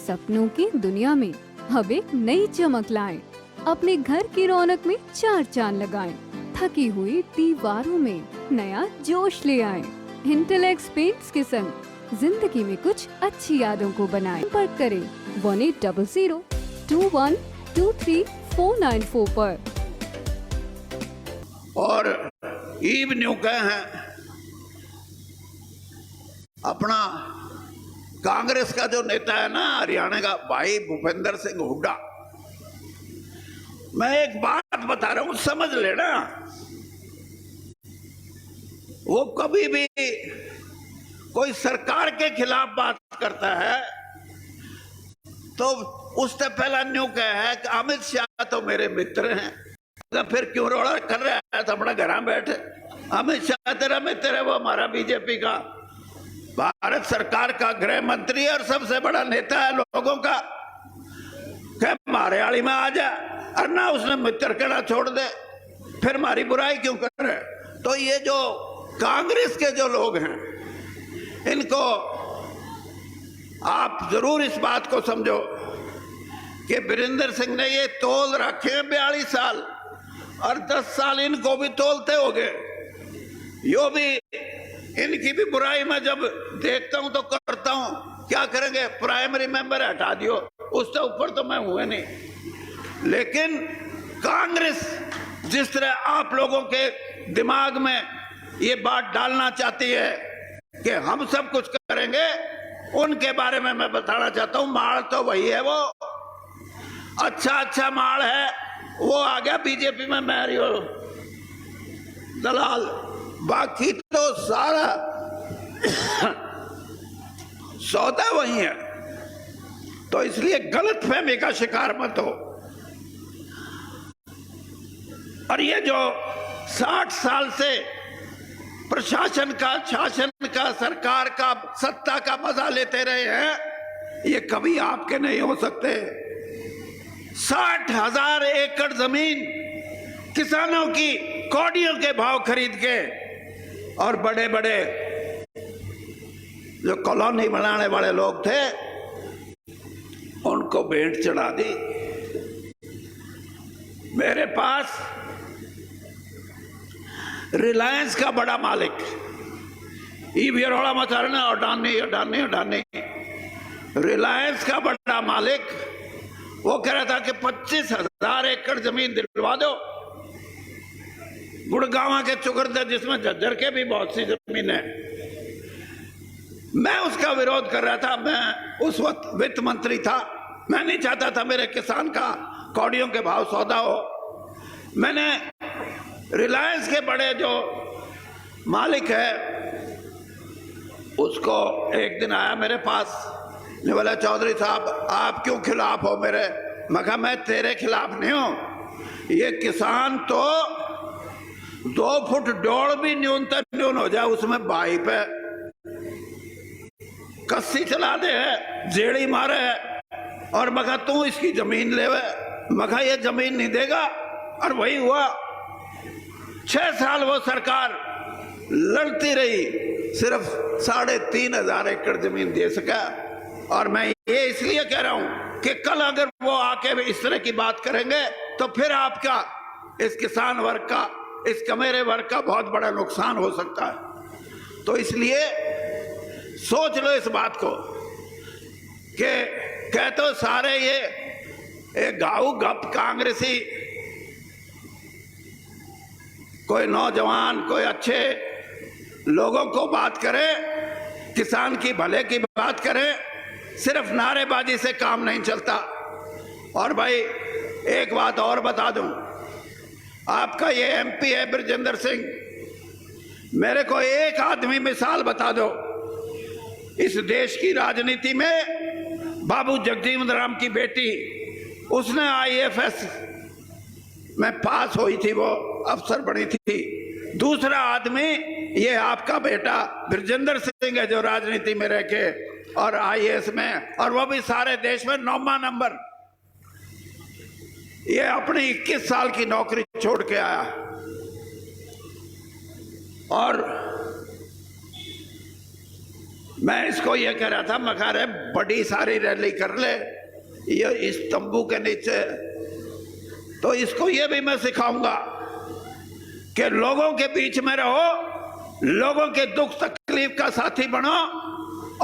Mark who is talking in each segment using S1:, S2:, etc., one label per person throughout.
S1: सपनों की दुनिया में अब एक नई चमक लाएं। अपने घर की रौनक में चार चांद लगाएं। थकी हुई दीवारों में नया जोश ले आएं। इंटेलेक्स पेंट्स के संग जिंदगी में कुछ अच्छी यादों को बनाएं। संपर्क करें 1800-2123-494 पर।
S2: और ईव न्यू कहे हैं अपना कांग्रेस का जो नेता है ना हरियाणा का भाई भूपेंद्र सिंह हुड्डा, मैं एक बात बता रहा हूं समझ लेना। वो कभी भी कोई सरकार के खिलाफ बात करता है तो उससे पहला न्यू कहा है कि अमित शाह तो मेरे मित्र हैं, तो फिर क्यों रोड़ा कर रहा है? तो अपना घर बैठे। अमित शाह तेरा मित्र है, वो हमारा बीजेपी का भारत सरकार का गृह मंत्री और सबसे बड़ा नेता है लोगों का। क्या मारेवाड़ी में आ जा और ना उसने मित्र कहना छोड़ दे, फिर हमारी बुराई क्यों कर रहे? तो ये जो कांग्रेस के जो लोग हैं इनको आप जरूर इस बात को समझो कि वीरेंद्र सिंह ने ये तोल रखे हैं 42 साल और 10 साल इनको भी तोलते हो गए। यो भी इनकी भी बुराई में जब देखता हूं तो करता हूं। क्या करेंगे? प्राइमरी मेंबर हटा दियो, उससे ऊपर तो मैं हुए नहीं। लेकिन कांग्रेस जिस तरह आप लोगों के दिमाग में ये बात डालना चाहती है कि हम सब कुछ करेंगे, उनके बारे में मैं बताना चाहता हूं। माल तो वही है, वो अच्छा माल है, वो आ गया बीजेपी में मैरियो दलाल, बाकी तो सारा सौदा वही है। तो इसलिए गलत फहमी का शिकार मत हो। और ये जो 60 साल से प्रशासन का, शासन का, सरकार का, सत्ता का मजा लेते रहे हैं, ये कभी आपके नहीं हो सकते। 60,000 एकड़ जमीन किसानों की कौड़ियों के भाव खरीद के और बड़े बड़े जो कॉलोनी बनाने वाले लोग थे उनको भेंट चढ़ा दी। मेरे पास रिलायंस का बड़ा मालिक ईवीरोड़ा मचारने अडानी रिलायंस का बड़ा मालिक वो कह रहा था कि 25,000 एकड़ जमीन दिलवा दो। गुड़गांव के चुकरदे जिसमें झज्जर के भी बहुत सी जमीन है। मैं उसका विरोध कर रहा था, मैं उस वक्त वित्त मंत्री था। मैं नहीं चाहता था मेरे किसान का कौड़ियों के भाव सौदा हो। मैंने रिलायंस के बड़े जो मालिक है उसको एक दिन आया मेरे पास, ने बोला चौधरी साहब आप क्यों खिलाफ हो मेरे? मैं कहा मैं तेरे खिलाफ नहीं हूं। ये किसान तो 2 फुट डोड़ भी न्यूनतम न्यून हो जाए उसमें बाई पे कस्सी चला दे है, जेड़ी मारे है, और मगा तू इसकी जमीन ले। मगा ये जमीन नहीं देगा। और वही हुआ। 6 साल वो सरकार लड़ती रही, सिर्फ 3,500 एकड़ जमीन दे सका। और मैं ये इसलिए कह रहा हूं कि कल अगर वो आके इस तरह की बात करेंगे तो फिर आपका, इस किसान वर्ग का, इस कमेरे वर्ग का बहुत बड़ा नुकसान हो सकता है। तो इसलिए सोच लो इस बात को कि कहते हो सारे ये गाऊ गप कांग्रेसी, कोई नौजवान, कोई अच्छे लोगों को बात करे, किसान की भले की बात करे, सिर्फ नारेबाजी से काम नहीं चलता। और भाई एक बात और बता दूं, आपका ये एमपी है बृजेंद्र सिंह, मेरे को एक आदमी मिसाल बता दो इस देश की राजनीति में। बाबू जगजीवन राम की बेटी, उसने आईएफएस में पास हुई थी, वो अफसर बनी थी। दूसरा आदमी ये आपका बेटा बृजेंद्र सिंह है जो राजनीति में रह के और आईएएस में, और वो भी सारे देश में 9वां नंबर। ये अपनी 21 साल की नौकरी छोड़ के आया। और मैं इसको ये कह रहा था, मैं कह रहे बड़ी सारी रैली कर ले ये इस तंबू के नीचे, तो इसको ये भी मैं सिखाऊंगा कि लोगों के बीच में रहो, लोगों के दुख तकलीफ का साथी बनो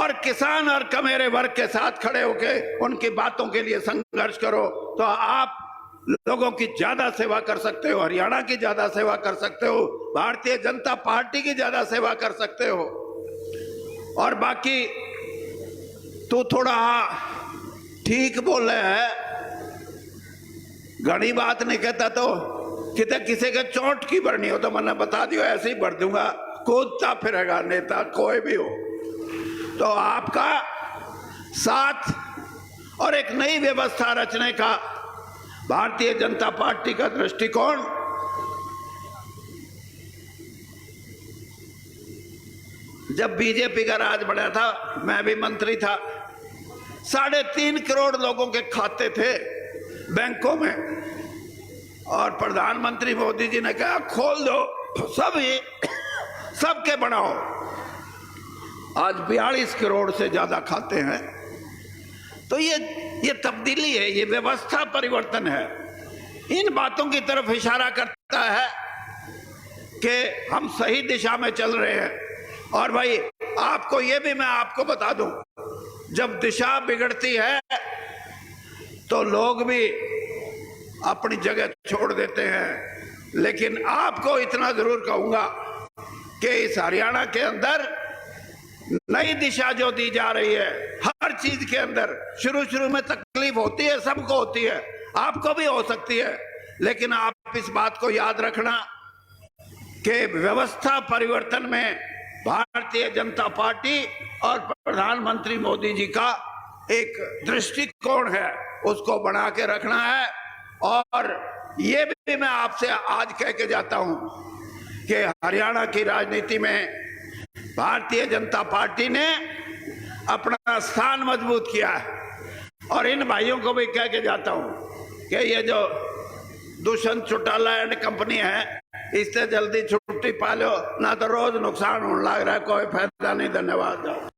S2: और किसान और कमेरे वर्ग के साथ खड़े होके उनकी बातों के लिए संघर्ष करो, तो आप लोगों की ज्यादा सेवा कर सकते हो, हरियाणा की ज्यादा सेवा कर सकते हो, भारतीय जनता पार्टी की ज्यादा सेवा कर सकते हो। और बाकी तू थोड़ा ठीक बोले है, घनी बात नहीं कहता तो किते किसी के चोट की भरनी हो तो मैंने बता दियो, ऐसे ही भर दूंगा, कूदता फिरेगा नेता कोई भी हो। तो आपका साथ और एक नई व्यवस्था रचने का भारतीय जनता पार्टी का दृष्टिकोण जब बीजेपी का राज बढ़ा था, मैं भी मंत्री था, 3.5 करोड़ लोगों के खाते थे बैंकों में और प्रधानमंत्री मोदी जी ने कहा खोल दो सभी, सबके बनाओ। आज 42 करोड़ से ज्यादा खाते हैं। तो ये तब्दीली है, ये व्यवस्था परिवर्तन है। इन बातों की तरफ इशारा करता है कि हम सही दिशा में चल रहे हैं। और भाई आपको ये भी मैं आपको बता दूं, जब दिशा बिगड़ती है तो लोग भी अपनी जगह छोड़ देते हैं, लेकिन आपको इतना जरूर कहूंगा कि इस हरियाणा के अंदर नई दिशा जो दी जा रही है, हर चीज के अंदर शुरू में तकलीफ होती है, सबको होती है, आपको भी हो सकती है, लेकिन आप इस बात को याद रखना कि व्यवस्था परिवर्तन में भारतीय जनता पार्टी और प्रधानमंत्री मोदी जी का एक दृष्टिकोण है, उसको बना के रखना है। और ये भी मैं आपसे आज कह के जाता हूं कि हरियाणा की राजनीति में भारतीय जनता पार्टी ने अपना स्थान मजबूत किया है। और इन भाइयों को भी कह के जाता हूं कि ये जो दुष्यंत चौटाला एंड कंपनी है, इससे जल्दी छुट्टी पा लो, ना तो रोज नुकसान होने लग रहा है, कोई फायदा नहीं। धन्यवाद।